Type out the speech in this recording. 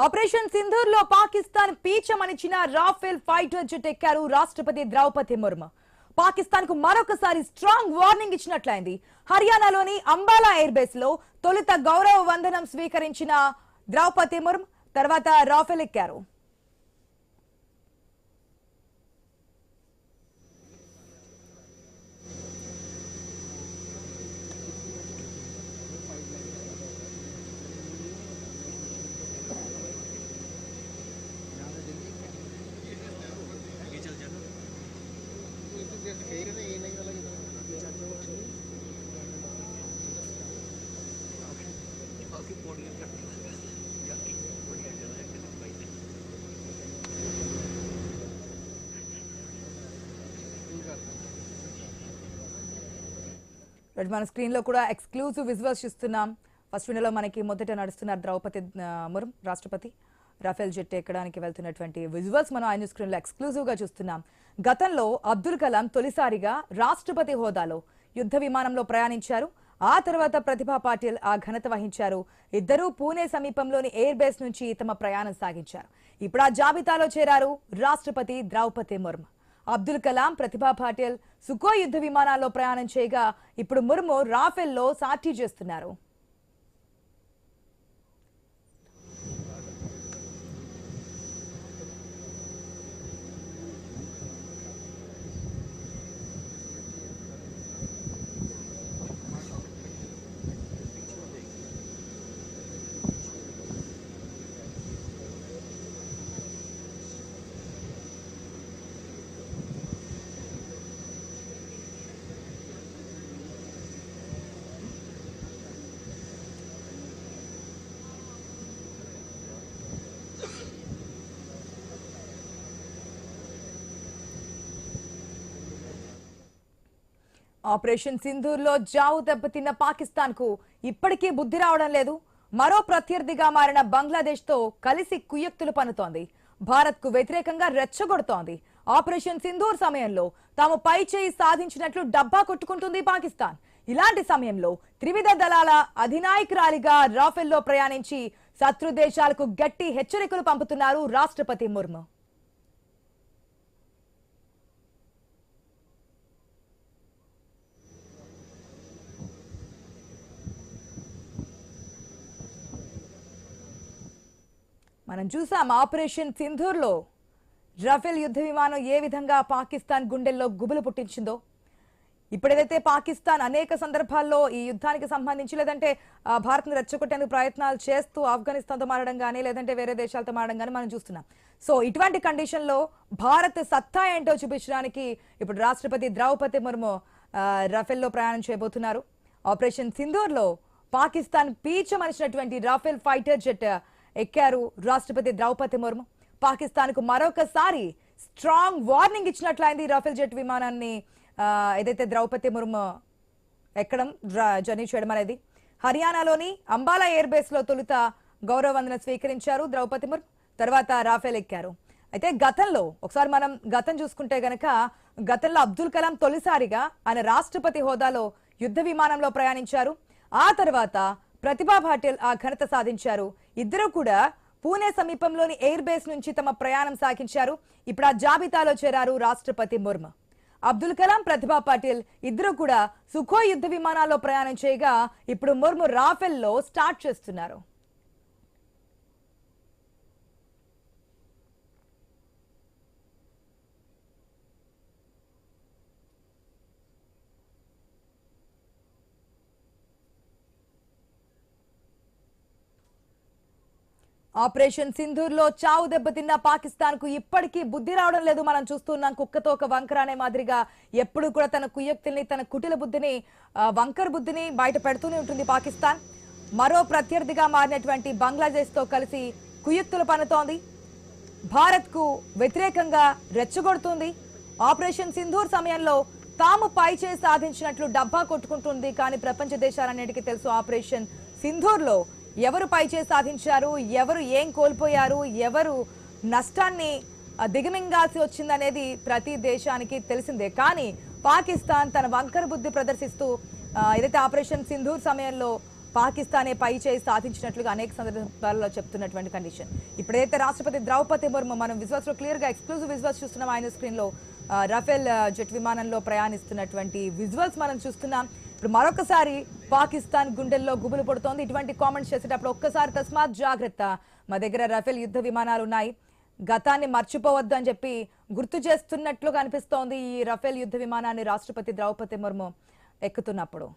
Operation Sindoor లో Pakistan పీచమనిచిన Rafale fighter jet ఎక్కారు రాష్ట్రపతి ద్రౌపది ముర్ము. పాకిస్తాన్ కు మరొకసారి స్ట్రాంగ్ వార్నింగ్ ఇచ్చినట్లయింది. హర్యానాలోని అంబాలా ఎయిర్ బేస్ లో తొలుత గౌరవ వందనం స్వీకరించిన ద్రౌపది ముర్ము తర్వాత రాఫెల్ ఎక్కారు. మన స్క్రీన్ లో కూడా ఎక్స్క్లూజివ్ విజువల్స్ చూస్తున్నాం. ఫస్ట్ విండోలో మనకి మొదట నడుస్తున్నారు ద్రౌపది ముర్ము రాష్ట్రపతి రాఫెల్ జెట్ ఎక్కడానికి వెళ్తున్నటువంటి విజువల్స్ మనం ఆయన స్క్రీన్ లో ఎక్స్క్లూజివ్ గా చూస్తున్నాం. గతంలో అబ్దుల్ కలాం తొలిసారిగా రాష్ట్రపతి హోదాలో యుద్ధ విమానంలో ప్రయాణించారు. ఆ తర్వాత ప్రతిభా పాటిల్ ఆ ఘనత వహించారు. ఇద్దరూ పూణే సమీపంలోని ఎయిర్ బేస్ నుంచి తమ ప్రయాణం సాగించారు. ఇప్పుడు ఆ జాబితాలో చేరారు రాష్ట్రపతి ద్రౌపది ముర్ము. అబ్దుల్ కలాం, ప్రతిభా పాటిల్ సుకోయ్ యుద్ధ విమానాల్లో ప్రయాణం చేయగా ఇప్పుడు ముర్ము రాఫెల్లో సాటి చేస్తున్నారు. ఆపరేషన్ సింధూర్ లో జావు దెబ్బతిన్న పాకిస్తాన్ కు ఇప్పటికీ బుద్ధి రావడం లేదు. మరో ప్రత్యర్థిగా మారిన బంగ్లాదేశ్ తో కలిసి కుయ్యక్తులు పన్నుతోంది. భారత్ కు వ్యతిరేకంగా రెచ్చగొడుతోంది. ఆపరేషన్ సింధూర్ సమయంలో తాము పై చేయి సాధించినట్లు డబ్బా కొట్టుకుంటుంది పాకిస్తాన్. ఇలాంటి సమయంలో త్రివిధ దళాల అధినాయకురాలిగా రాఫెల్లో ప్రయాణించి శత్రు దేశాలకు గట్టి హెచ్చరికలు పంపుతున్నారు రాష్ట్రపతి ముర్ము. మనం చూసాం ఆపరేషన్ సింధూర్ లో రాఫెల్ యుద్ధ విమానం ఏ విధంగా పాకిస్తాన్ గుండెల్లో గుబులు పుట్టించిందో. ఇప్పుడేదైతే పాకిస్తాన్ అనేక సందర్భాల్లో ఈ యుద్ధానికి సంబంధించి లేదంటే భారత్ను రెచ్చగొట్టేందుకు ప్రయత్నాలు చేస్తూ ఆఫ్ఘనిస్తాన్తో మారడం కానీ లేదంటే వేరే దేశాలతో మారడం కానీ మనం చూస్తున్నాం. సో ఇటువంటి కండిషన్లో భారత్ సత్తా ఏంటో చూపించడానికి ఇప్పుడు రాష్ట్రపతి ద్రౌపది ముర్ము రాఫెల్లో ప్రయాణం చేయబోతున్నారు. ఆపరేషన్ సింధూర్ లో పాకిస్తాన్ పీచమనిచినటువంటి రాఫెల్ ఫైటర్ జెట్ ఎక్కారు రాష్ట్రపతి ద్రౌపది ముర్ము. పాకిస్తాన్ కు మరొకసారి స్ట్రాంగ్ వార్నింగ్ ఇచ్చినట్లయింది రాఫెల్ జెట్ విమానాన్ని ఏదైతే ద్రౌపది ముర్ము ఎక్కడం జర్నీ చేయడం అనేది. హర్యానాలోని అంబాలా ఎయిర్ బేస్ లో తొలుత గౌరవ వందన స్వీకరించారు ద్రౌపది ముర్ము, తర్వాత రాఫెల్ ఎక్కారు. అయితే గతంలో ఒకసారి మనం గతం చూసుకుంటే గనక గతంలో అబ్దుల్ కలాం తొలిసారిగా ఆయన రాష్ట్రపతి హోదాలో యుద్ధ విమానంలో ప్రయాణించారు. ఆ తర్వాత ప్రతిభా పాటిల్ ఆ ఘనత సాధించారు. ఇద్దరు కూడా పూణే సమీపంలోని ఎయిర్ బేస్ నుంచి తమ ప్రయాణం సాగించారు. ఇప్పుడు ఆ జాబితాలో చేరారు రాష్ట్రపతి ముర్ము. అబ్దుల్ కలాం, ప్రతిభా పాటిల్ ఇద్దరు కూడా సుకోయ్ యుద్ధ విమానాల్లో ప్రయాణం చేయగా ఇప్పుడు ముర్ము రాఫెల్లో స్టార్ట్ చేస్తున్నారు. ఆపరేషన్ సింధూర్ లో చావు దెబ్బతిన్న పాకిస్తాన్ కు ఇప్పటికీ బుద్ధి రావడం లేదు. మనం చూస్తున్నాం కుక్కతో ఒక వంకర అనే మాదిరిగా ఎప్పుడు కూడా తన కుయ్యక్తుల్ని తన కుటిల బుద్ధిని వంకర్ బుద్ధిని బయట పెడుతూనే ఉంటుంది పాకిస్తాన్. మరో ప్రత్యర్థిగా మారినటువంటి బంగ్లాదేశ్ తో కలిసి కుయ్యక్తులు పన్నుతోంది. భారత్ కు వ్యతిరేకంగా రెచ్చగొడుతుంది. ఆపరేషన్ సింధూర్ సమయంలో తాము పై చేసి సాధించినట్లు డబ్బా కొట్టుకుంటుంది. కానీ ప్రపంచ దేశాలన్నిటికీ తెలుసు ఆపరేషన్ సింధూర్ లో ఎవరు పై చేసి సాధించారు, ఎవరు ఏం కోల్పోయారు, ఎవరు నష్టాన్ని దిగమింగాల్సి వచ్చిందనేది ప్రతి దేశానికి తెలిసిందే. కానీ పాకిస్తాన్ తన వంకర బుద్ధి ప్రదర్శిస్తూ ఏదైతే ఆపరేషన్ సింధూర్ సమయంలో పాకిస్తానే పై చేయి సాధించినట్లుగా అనేక సందర్భాల్లో చెప్తున్నటువంటి కండిషన్. ఇప్పుడైతే రాష్ట్రపతి ద్రౌపది ముర్ము మనం విజువల్స్ లో క్లియర్ గా ఎక్స్క్లూజివ్ విజువల్స్ చూస్తున్నాం. ఆయన స్క్రీన్ లో రఫేల్ జెట్ విమానంలో ప్రయాణిస్తున్నటువంటి విజువల్స్ మనం చూస్తున్నాం. ఇప్పుడు మరొకసారి పాకిస్తాన్ గుండెల్లో గుబులు పడుతోంది. ఇటువంటి కామెంట్స్ చేసేటప్పుడు ఒక్కసారి తస్మాత్ జాగ్రత్త, మా దగ్గర రఫేల్ యుద్ధ విమానాలు ఉన్నాయి, గతాన్ని మర్చిపోవద్దు అని చెప్పి గుర్తు చేస్తున్నట్లుగా అనిపిస్తోంది ఈ రఫేల్ యుద్ధ విమానాన్ని రాష్ట్రపతి ద్రౌపది ముర్ము ఎక్కుతున్నప్పుడు.